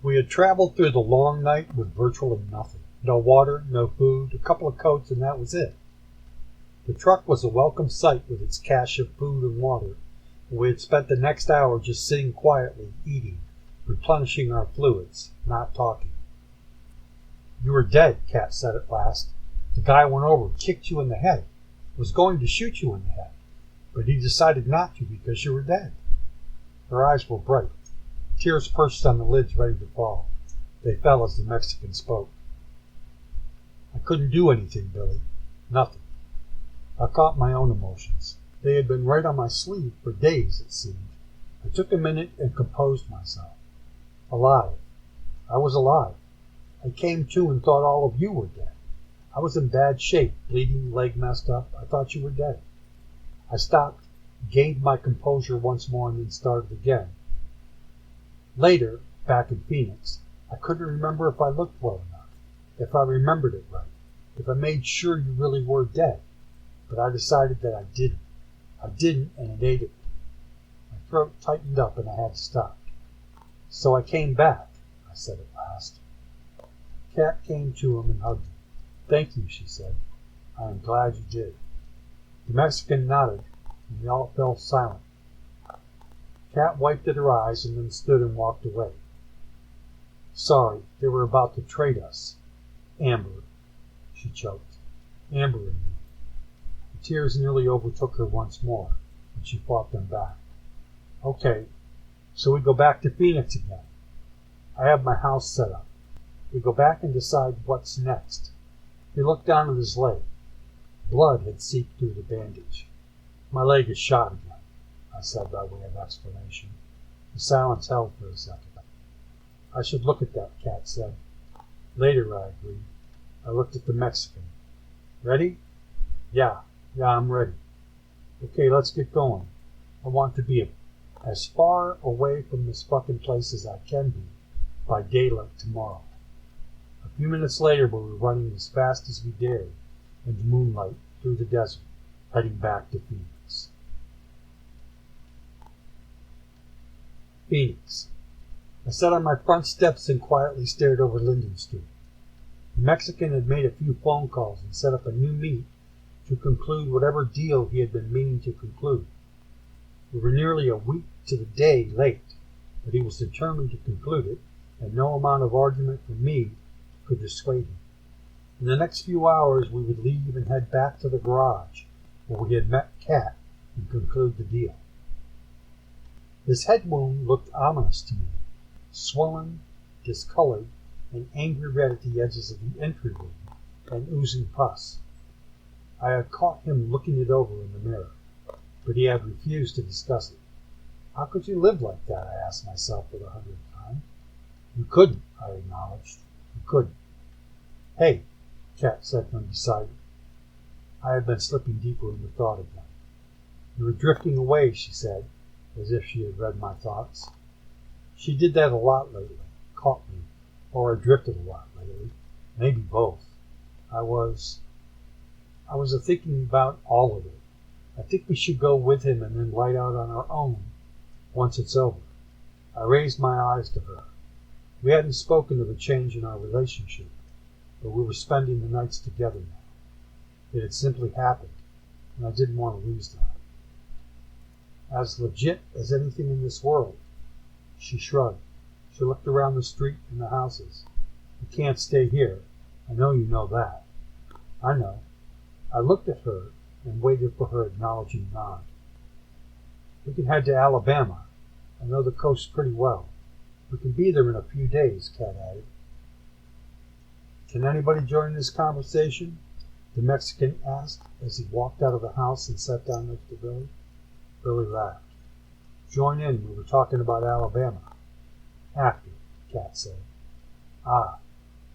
We had traveled through the long night with virtually nothing. No water, no food, a couple of coats, and that was it. The truck was a welcome sight with its cache of food and water, and we had spent the next hour just sitting quietly, eating, replenishing our fluids, not talking. "You were dead," Kat said at last. "The guy went over, kicked you in the head, was going to shoot you in the head, but he decided not to because you were dead." Her eyes were bright. Tears perched on the lids ready to fall. They fell as the Mexican spoke. "I couldn't do anything, Billy. Nothing." I caught my own emotions. They had been right on my sleeve for days, it seemed. I took a minute and composed myself. Alive. I was alive. I came to and thought all of you were dead. I was in bad shape, bleeding, leg messed up. I thought you were dead. I stopped, gained my composure once more, and then started again. Later, back in Phoenix, I couldn't remember if I looked well enough, if I remembered it right, if I made sure you really were dead. But I decided that I didn't. I didn't, and it ate at me. My throat tightened up, and I had to stop. "So I came back," I said at last. Kat came to him and hugged him. "Thank you," she said. "I am glad you did." The Mexican nodded, and we all fell silent. Kat wiped at her eyes and then stood and walked away. "Sorry, they were about to trade us. Amber," she choked. "Amber and me." The tears nearly overtook her once more, and she fought them back. "Okay, so we go back to Phoenix again. I have my house set up. We go back and decide what's next." He looked down at his leg. Blood had seeped through the bandage. "My leg is shot again," I said by way of explanation. The silence held for a second. "I should look at that," Kat said. "Later," I agreed. I looked at the Mexican. "Ready?" Yeah, I'm ready." "Okay, let's get going. I want to be as far away from this fucking place as I can be by daylight tomorrow." A few minutes later, we were running as fast as we dared in the moonlight through the desert, heading back to Phoenix. Phoenix. I sat on my front steps and quietly stared over Linden Street. The Mexican had made a few phone calls and set up a new meet to conclude whatever deal he had been meaning to conclude. We were nearly a week to the day late, but he was determined to conclude it, and no amount of argument from me could dissuade him. In the next few hours we would leave and head back to the garage where we had met Kat and conclude the deal. His head wound looked ominous to me, swollen, discolored, and angry red at the edges of the entry wound and oozing pus. I had caught him looking it over in the mirror, but he had refused to discuss it. How could you live like that, I asked myself for the 100th time. You couldn't, I acknowledged. You couldn't. Hey, Kat said from beside me. I had been slipping deeper into thought again. You were drifting away, she said, as if she had read my thoughts. She did that a lot lately, caught me, or I drifted a lot lately, maybe both. I was thinking about all of it. I think we should go with him and then light out on our own once it's over. I raised my eyes to her. We hadn't spoken of a change in our relationship, but we were spending the nights together now. It had simply happened, and I didn't want to lose that. As legit as anything in this world. She shrugged. She looked around the street and the houses. You can't stay here. I know you know that. I know. I looked at her and waited for her acknowledging nod. We can head to Alabama. I know the coast pretty well. We can be there in a few days, Kat added. Can anybody join this conversation? The Mexican asked as he walked out of the house and sat down next to Billy. Billy laughed. Join in. We were talking about Alabama. After, Kat said. Ah,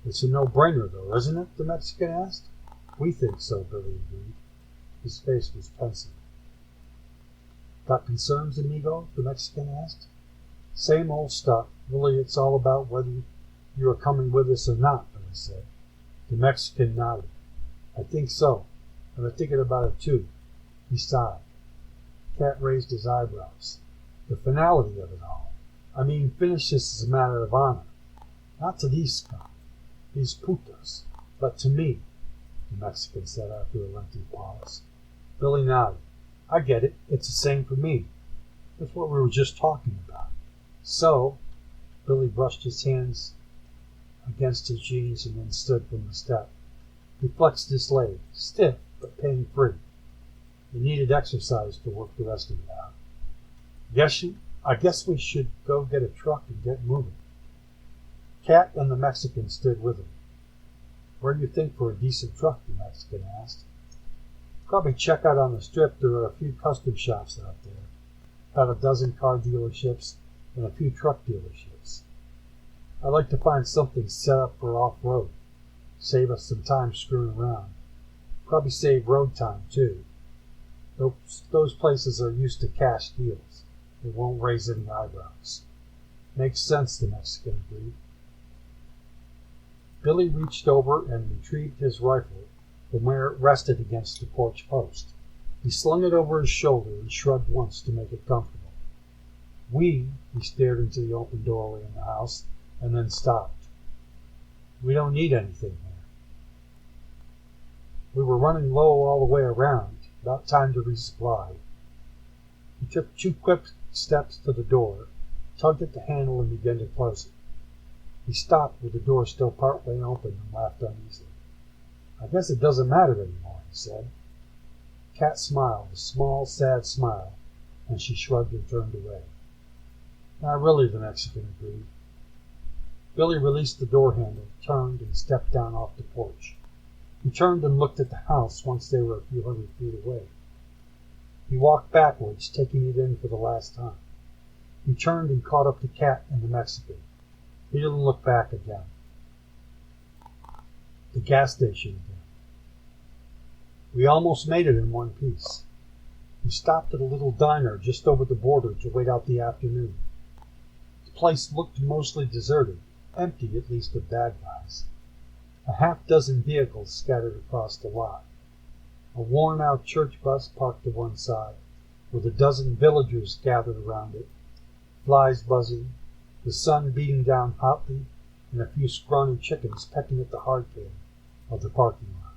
it's a no-brainer, though, isn't it? The Mexican asked. We think so, Billy agreed. His face was pensive. Got concerns, amigo? The Mexican asked. Same old stuff. Really, it's all about whether you are coming with us or not, Billy said. The Mexican nodded. I think so. I've been thinking about it, too. He sighed. Kat raised his eyebrows. The finality of it all. I mean, finish this as a matter of honor. Not to these putas, but to me, the Mexican said after a lengthy pause. Billy nodded. I get it. It's the same for me. That's what we were just talking about. So, Billy brushed his hands against his jeans and then stood from the step. He flexed his leg, stiff but pain-free. He needed exercise to work the rest of it out. I guess we should go get a truck and get moving. Cat and the Mexican stood with him. Where do you think for a decent truck? The Mexican asked. Probably check out on the strip. There are a few custom shops out there. About a dozen car dealerships and a few truck dealerships. I'd like to find something set up for off-road. Save us some time screwing around. Probably save road time, too. Those places are used to cash deals. It won't raise any eyebrows. Makes sense, the Mexican agreed. Billy reached over and retrieved his rifle from where it rested against the porch post. He slung it over his shoulder and shrugged once to make it comfortable. He stared into the open doorway in the house and then stopped. We don't need anything here. We were running low all the way around. About time to resupply. He took 2 quick steps to the door, tugged at the handle, and began to close it. He stopped with the door still partway open and laughed uneasily. I guess it doesn't matter anymore, he said. Cat smiled, a small, sad smile, and she shrugged and turned away. Not really, the Mexican agreed. Billy released the door handle, turned, and stepped down off the porch. He turned and looked at the house once they were a few hundred feet away. He walked backwards, taking it in for the last time. He turned and caught up to Cat and the Mexican. He didn't look back again. The gas station again. We almost made it in one piece. We stopped at a little diner just over the border to wait out the afternoon. The place looked mostly deserted, empty at least of bad guys. A half-dozen vehicles scattered across the lot. A worn-out church bus parked to one side, with a dozen villagers gathered around it, flies buzzing, the sun beating down hotly, and a few scrawny chickens pecking at the hardtail of the parking lot.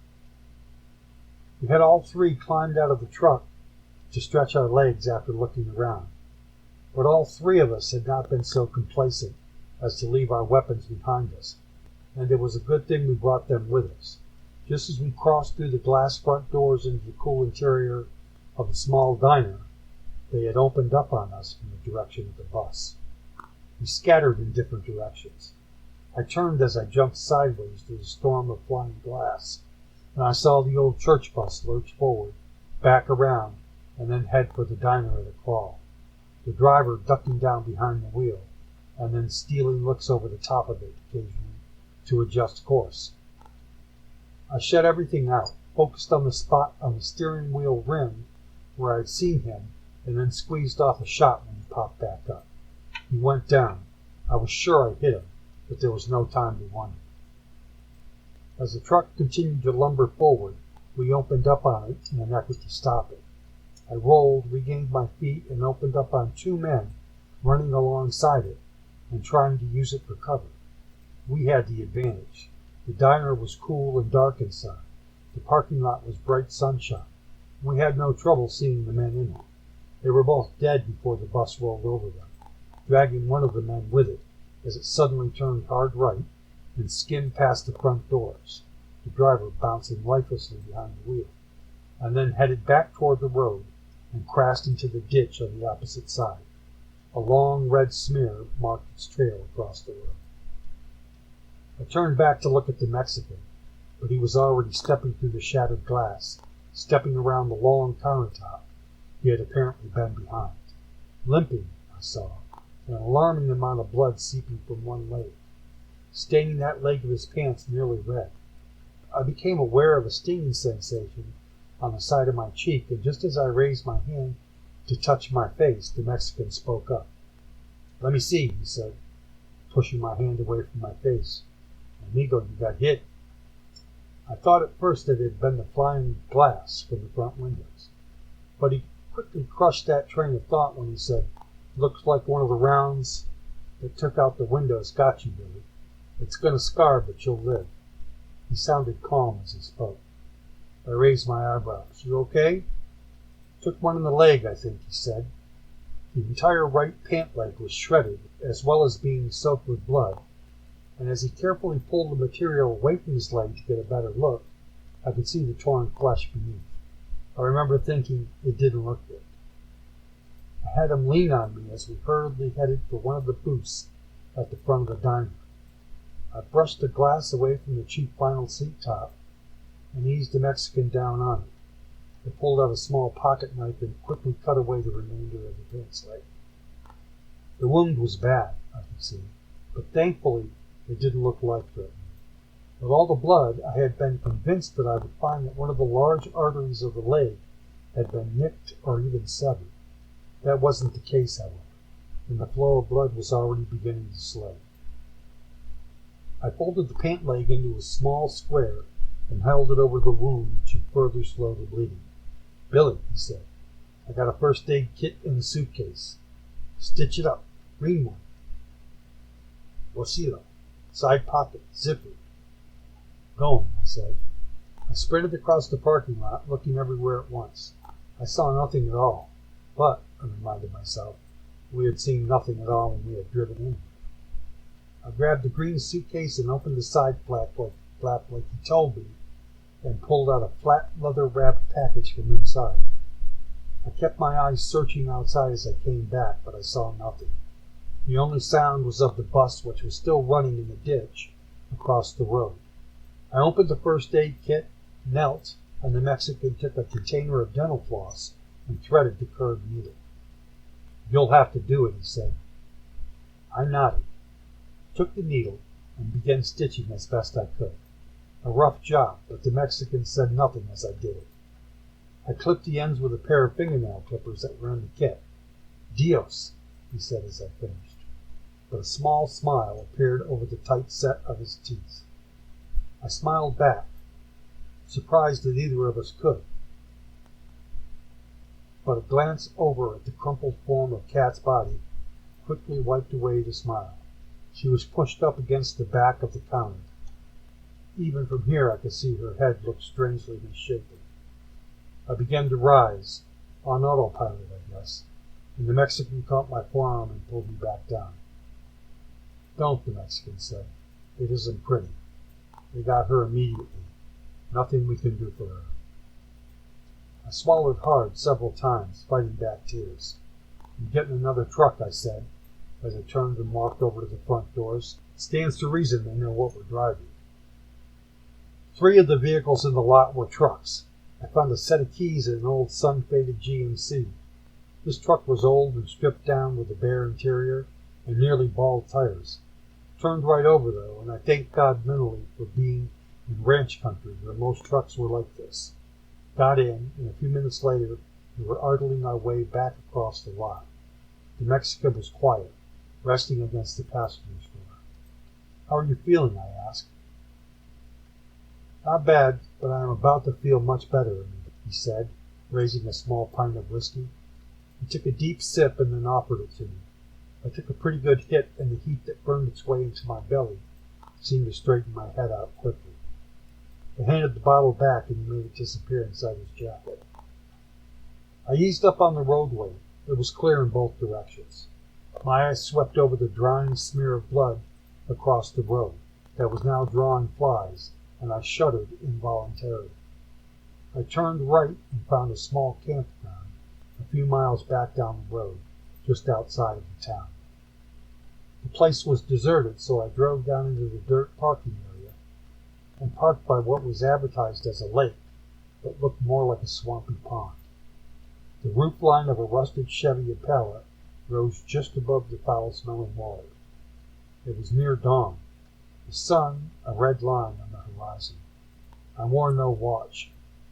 We had all 3 climbed out of the truck to stretch our legs after looking around, but all 3 of us had not been so complacent as to leave our weapons behind us, and it was a good thing we brought them with us. Just as we crossed through the glass front doors into the cool interior of the small diner, they had opened up on us from the direction of the bus. We scattered in different directions. I turned as I jumped sideways through the storm of flying glass, and I saw the old church bus lurch forward, back around, and then head for the diner at a crawl, the driver ducking down behind the wheel, and then stealing looks over the top of it occasionally to adjust course. I shut everything out, focused on the spot on the steering wheel rim where I had seen him, and then squeezed off a shot when he popped back up. He went down. I was sure I hit him, but there was no time to wonder. As the truck continued to lumber forward, we opened up on it in an effort to stop it. I rolled, regained my feet, and opened up on 2 men running alongside it and trying to use it for cover. We had the advantage. The diner was cool and dark inside. The parking lot was bright sunshine. We had no trouble seeing the men in it. They were both dead before the bus rolled over them, dragging one of the men with it as it suddenly turned hard right and skimmed past the front doors, the driver bouncing lifelessly behind the wheel, and then headed back toward the road and crashed into the ditch on the opposite side. A long red smear marked its trail across the road. I turned back to look at the Mexican, but he was already stepping through the shattered glass, stepping around the long countertop he had apparently been behind. Limping, I saw, an alarming amount of blood seeping from one leg, staining that leg of his pants nearly red. I became aware of a stinging sensation on the side of my cheek, and just as I raised my hand to touch my face, the Mexican spoke up. "Let me see," he said, pushing my hand away from my face. "Amigo, you got hit." I thought at first that it had been the flying glass from the front windows, but he quickly crushed that train of thought when he said, "Looks like one of the rounds that took out the windows got you, Billy." It's going to scar, but you'll live." He sounded calm as he spoke. I raised my eyebrows. "You okay?" "Took one in the leg, I think," he said. The entire right pant leg was shredded, as well as being soaked with blood, and as he carefully pulled the material away from his leg to get a better look, I could see the torn flesh beneath. I remember thinking it didn't look good. I had him lean on me as we hurriedly headed for one of the booths at the front of the diner. I brushed the glass away from the cheap vinyl seat top and eased the Mexican down on it. I pulled out a small pocket knife and quickly cut away the remainder of the pants leg. The wound was bad, I could see, but thankfully it didn't look life-threatening. With all the blood, I had been convinced that I would find that one of the large arteries of the leg had been nicked or even severed. That wasn't the case, however, and the flow of blood was already beginning to slow. I folded the pant leg into a small square and held it over the wound to further slow the bleeding. "Billy," he said, "I got a first aid kit in the suitcase. Stitch it up. Green one. Bolsillo. Side pocket. Zipper." "Going," I said. I sprinted across the parking lot, looking everywhere at once. I saw nothing at all, but, I reminded myself, we had seen nothing at all when we had driven in. I grabbed the green suitcase and opened the side flap like he told me, and pulled out a flat leather-wrapped package from inside. I kept my eyes searching outside as I came back, but I saw nothing. The only sound was of the bus, which was still running in the ditch across the road. I opened the first aid kit, knelt, and the Mexican took a container of dental floss and threaded the curved needle. "You'll have to do it," he said. I nodded, took the needle, and began stitching as best I could. A rough job, but the Mexican said nothing as I did it. I clipped the ends with a pair of fingernail clippers that were in the kit. "Dios," he said as I finished, but a small smile appeared over the tight set of his teeth. I smiled back, surprised that either of us could. But a glance over at the crumpled form of Kat's body quickly wiped away the smile. She was pushed up against the back of the counter. Even from here I could see her head look strangely misshapen. I began to rise, on autopilot, I guess, and the Mexican caught my forearm and pulled me back down. "Don't," the Mexican said. "It isn't pretty. They got her immediately. Nothing we can do for her." I swallowed hard several times, fighting back tears. "I'm getting another truck," I said, as I turned and walked over to the front doors. "It stands to reason they know what we're driving." 3 of the vehicles in the lot were trucks. I found a set of keys in an old sun-faded GMC. This truck was old and stripped down with a bare interior and nearly bald tires. Turned right over, though, and I thanked God mentally for being in ranch country where most trucks were like this. Got in, and a few minutes later we were idling our way back across the lot. The Mexican was quiet, resting against the passenger's door. "How are you feeling?" I asked. "Not bad, but I am about to feel much better," he said, raising a small pint of whiskey. He took a deep sip and then offered it to me. I took a pretty good hit, and the heat that burned its way into my belly seemed to straighten my head out quickly. I handed the bottle back, and he made it disappear inside his jacket. I eased up on the roadway. It was clear in both directions. My eyes swept over the drying smear of blood across the road that was now drawing flies, and I shuddered involuntarily. I turned right and found a small campground a few miles back down the road, just outside of the town. The place was deserted, so I drove down into the dirt parking area and parked by what was advertised as a lake, but looked more like a swampy pond. The roof line of a rusted Chevy Impala rose just above the foul-smelling water. It was near dawn. The sun, a red line on the horizon. I wore no watch,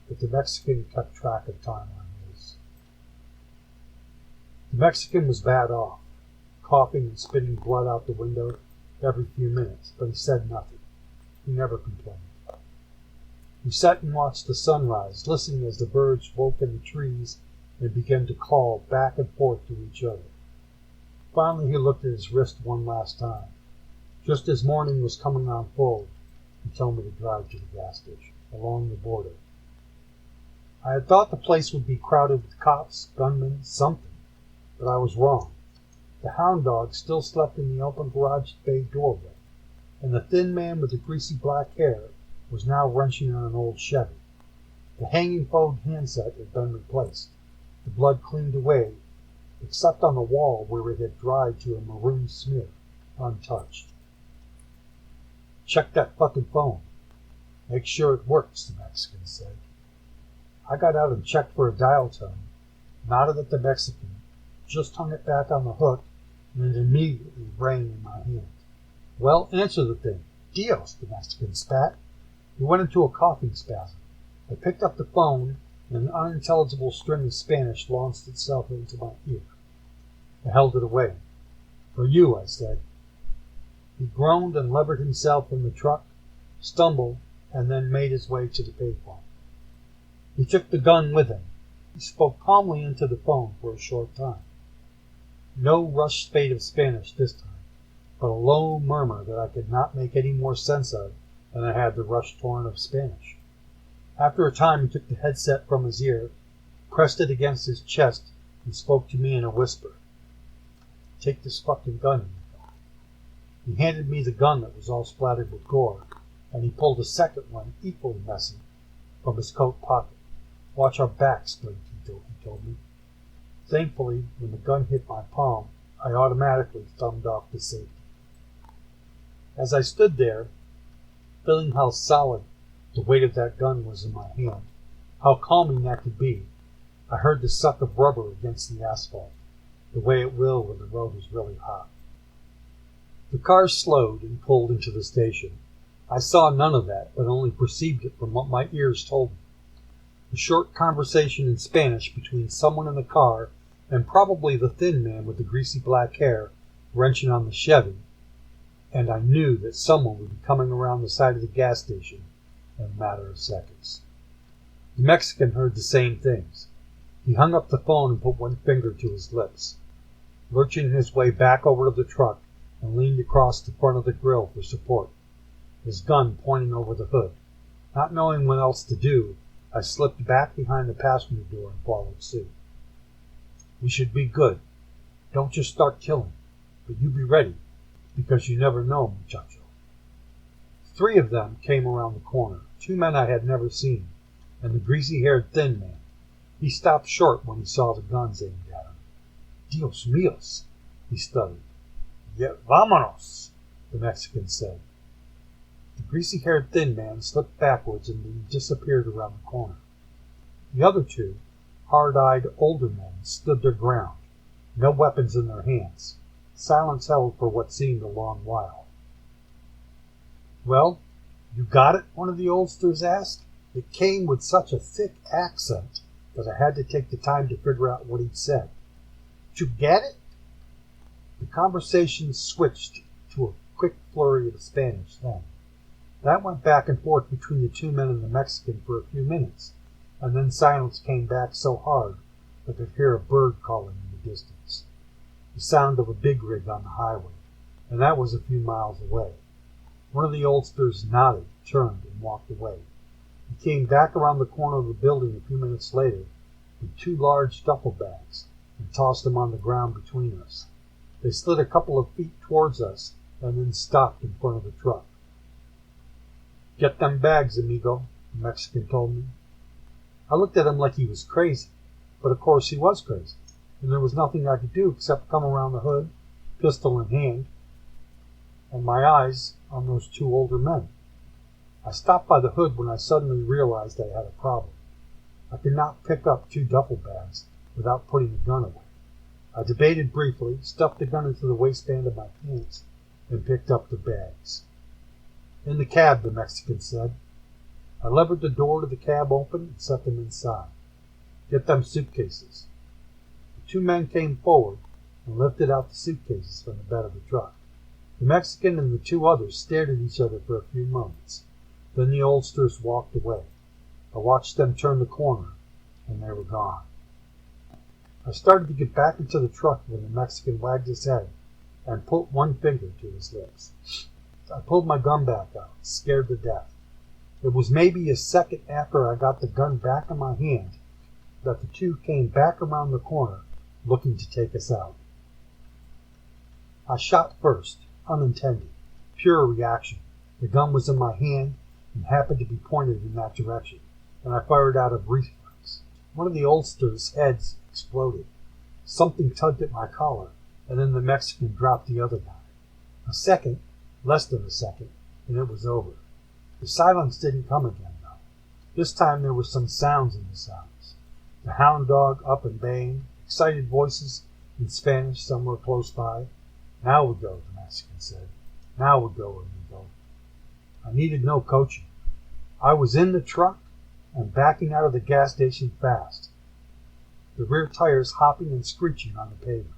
but the Mexican kept track of time on his. The Mexican was bad off, coughing and spitting blood out the window every few minutes, but he said nothing. He never complained. We sat and watched the sunrise, listening as the birds woke in the trees and began to call back and forth to each other. Finally he looked at his wrist one last time. Just as morning was coming on full, he told me to drive to the gas station, along the border. I had thought the place would be crowded with cops, gunmen, something, but I was wrong. The hound dog still slept in the open garage bay doorway, and the thin man with the greasy black hair was now wrenching on an old Chevy. The hanging phone handset had been replaced, the blood cleaned away, except on the wall where it had dried to a maroon smear, untouched. "Check that fucking phone. Make sure it works," the Mexican said. I got out and checked for a dial tone, nodded at the Mexican, just hung it back on the hook, and it immediately rang in my hand. "Well, answer the thing." "Dios," the Mexican spat. He went into a coughing spasm. I picked up the phone, and an unintelligible string of Spanish launched itself into my ear. I held it away. "For you," I said. He groaned and levered himself from the truck, stumbled, and then made his way to the payphone. He took the gun with him. He spoke calmly into the phone for a short time. No rushed spate of Spanish this time, but a low murmur that I could not make any more sense of than I had the rush torrent of Spanish. After a time he took the headset from his ear, pressed it against his chest, and spoke to me in a whisper. "Take this fucking gun." He handed me the gun that was all splattered with gore, and he pulled a second one, equally messy, from his coat pocket. "Watch our backs, Blake," he told me. Thankfully, when the gun hit my palm, I automatically thumbed off to safety. As I stood there, feeling how solid the weight of that gun was in my hand, how calming that could be, I heard the suck of rubber against the asphalt, the way it will when the road is really hot. The car slowed and pulled into the station. I saw none of that, but only perceived it from what my ears told me. A short conversation in Spanish between someone in the car and probably the thin man with the greasy black hair wrenching on the Chevy, and I knew that someone would be coming around the side of the gas station in a matter of seconds. The Mexican heard the same things. He hung up the phone and put one finger to his lips, lurching his way back over to the truck, and leaned across the front of the grill for support, his gun pointing over the hood. Not knowing what else to do, I slipped back behind the passenger door and followed suit. "We should be good. Don't just start killing, but you be ready, because you never know, muchacho." 3 of them came around the corner, 2 men I had never seen, and the greasy-haired thin man. He stopped short when he saw the guns aimed at him. "Dios míos," he stuttered. "Ya vámonos," the Mexican said. The greasy-haired thin man slipped backwards and disappeared around the corner. The other 2, hard-eyed older men, stood their ground, no weapons in their hands, silence held for what seemed a long while. "Well, you got it?" one of the oldsters asked. It came with such a thick accent that I had to take the time to figure out what he'd said. "You get it?" The conversation switched to a quick flurry of Spanish then. That went back and forth between the 2 men and the Mexican for a few minutes, and then silence came back so hard I could hear a bird calling in the distance, the sound of a big rig on the highway, and that was a few miles away. One of the oldsters nodded, turned, and walked away. He came back around the corner of the building a few minutes later with 2 large duffel bags and tossed them on the ground between us. They slid a couple of feet towards us and then stopped in front of the truck. "Get them bags, amigo," the Mexican told me. I looked at him like he was crazy, but of course he was crazy, and there was nothing I could do except come around the hood, pistol in hand, and my eyes on those 2 older men. I stopped by the hood when I suddenly realized I had a problem. I could not pick up 2 duffel bags without putting the gun away. I debated briefly, stuffed the gun into the waistband of my pants, and picked up the bags. "In the cab," the Mexican said. I levered the door to the cab open and set them inside. "Get them suitcases." The 2 men came forward and lifted out the suitcases from the bed of the truck. The Mexican and the 2 others stared at each other for a few moments. Then the oldsters walked away. I watched them turn the corner, and they were gone. I started to get back into the truck when the Mexican wagged his head and put one finger to his lips. I pulled my gun back out, scared to death. It was maybe a second after I got the gun back in my hand that the two came back around the corner looking to take us out. I shot first, unintended, pure reaction. The gun was in my hand and happened to be pointed in that direction, and I fired out of reflex. One of the oldsters' heads exploded. Something tugged at my collar, and then the Mexican dropped the other guy. A second, less than a second, and it was over. The silence didn't come again, though. This time there were some sounds in the sounds. The hound dog up and baying, excited voices in Spanish somewhere close by. Now we go, the Mexican said. Now we go, amigo. I needed no coaching. I was in the truck and backing out of the gas station fast, the rear tires hopping and screeching on the pavement.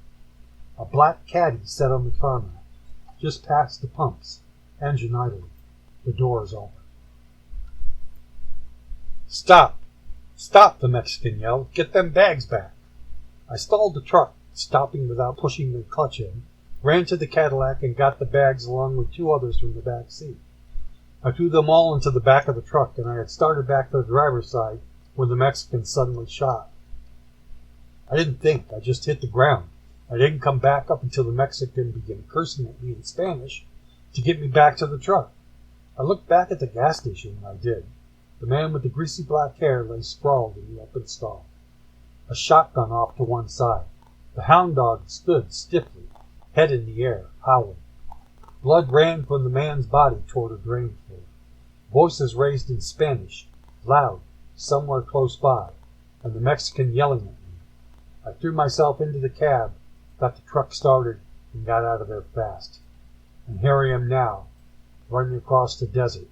A black caddy sat on the tarmac, just past the pumps, engine idling. The doors open. Stop! Stop, the Mexican yelled. Get them bags back. I stalled the truck, stopping without pushing the clutch in, ran to the Cadillac and got the bags along with two others from the back seat. I threw them all into the back of the truck, and I had started back to the driver's side when the Mexican suddenly shot. I didn't think. I just hit the ground. I didn't come back up until the Mexican began cursing at me in Spanish to get me back to the truck. I looked back at the gas station when I did. The man with the greasy black hair lay sprawled in the open stall, a shotgun off to one side. The hound dog stood stiffly, head in the air, howling. Blood ran from the man's body toward a drain floor. Voices raised in Spanish, loud, somewhere close by, and the Mexican yelling at me. I threw myself into the cab, got the truck started, and got out of there fast. And here I am now, running across the desert,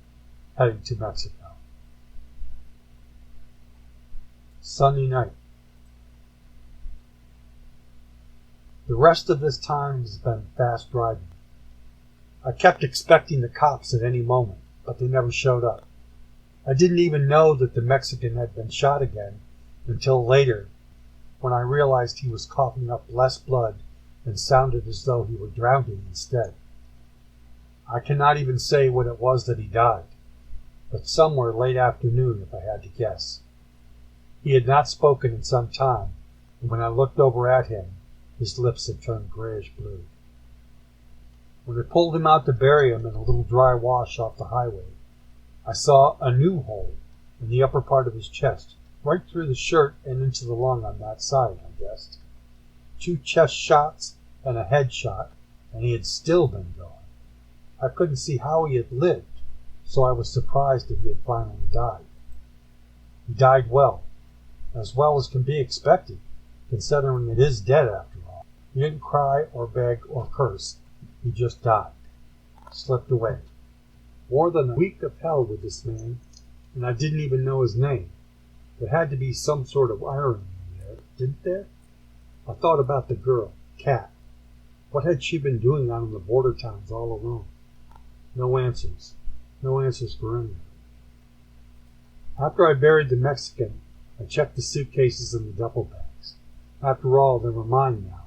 heading to Mexico. Sunday night. The rest of this time has been fast driving. I kept expecting the cops at any moment, but they never showed up. I didn't even know that the Mexican had been shot again until later, when I realized he was coughing up less blood and sounded as though he were drowning instead. I cannot even say what it was that he died, but somewhere late afternoon if I had to guess. He had not spoken in some time, and when I looked over at him, his lips had turned grayish-blue. When I pulled him out to bury him in a little dry wash off the highway, I saw a new hole in the upper part of his chest, right through the shirt and into the lung on that side, I guessed. 2 chest shots and a head shot, and he had still been going. I couldn't see how he had lived, so I was surprised that he had finally died. He died well as can be expected, considering it is dead after all. He didn't cry or beg or curse. He just died, slipped away. More than a week of hell with this man, and I didn't even know his name. There had to be some sort of irony in there, didn't there? I thought about the girl, Kat. What had she been doing out in the border towns all alone? No answers. No answers for any of it. After I buried the Mexican, I checked the suitcases and the duffel bags. After all, they were mine now,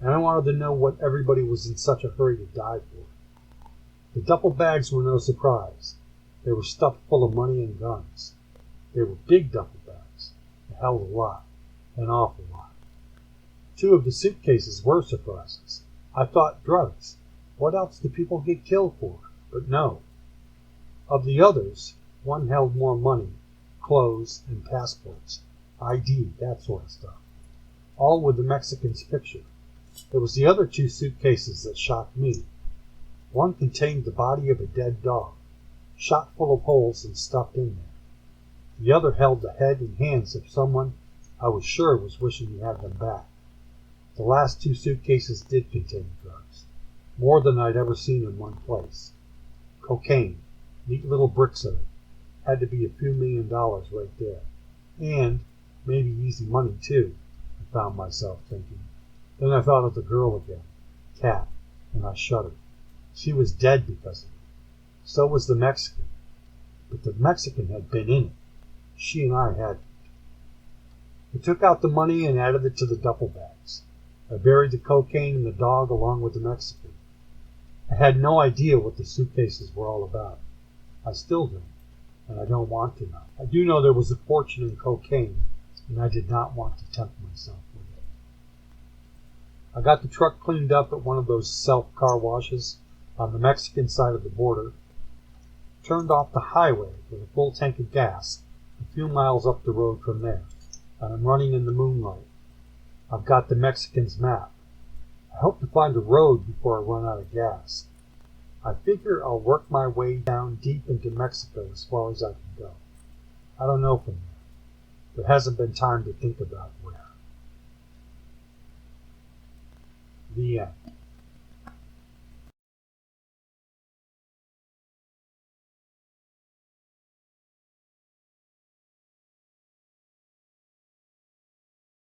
and I wanted to know what everybody was in such a hurry to die for. The duffel bags were no surprise. They were stuffed full of money and guns. They were big duffel bags. They held a lot, an awful lot. 2 of the suitcases were surprises. I thought drugs. What else do people get killed for? But no. Of the others, one held more money, clothes, and passports, ID, that sort of stuff, all with the Mexican's picture. It was the other 2 suitcases that shocked me. One contained the body of a dead dog, shot full of holes and stuffed in there. The other held the head and hands of someone I was sure was wishing he had them back. The last 2 suitcases did contain drugs, more than I'd ever seen in one place. Cocaine, neat little bricks of it. Had to be a few $1,000,000 right there. And maybe easy money, too, I found myself thinking. Then I thought of the girl again, Kat, and I shuddered. She was dead because of it. So was the Mexican. But the Mexican had been in it. She and I hadn't. I took out the money and added it to the duffel bags. I buried the cocaine and the dog along with the Mexican. I had no idea what the suitcases were all about. I still don't, and I don't want to know. I do know there was a fortune in cocaine, and I did not want to tempt myself with it. I got the truck cleaned up at one of those self-car washes on the Mexican side of the border, turned off the highway with a full tank of gas a few miles up the road from there, and I'm running in the moonlight. I've got the Mexican's map. I hope to find a road before I run out of gas. I figure I'll work my way down deep into Mexico as far as I can go. I don't know from there. There hasn't been time to think about where. The end.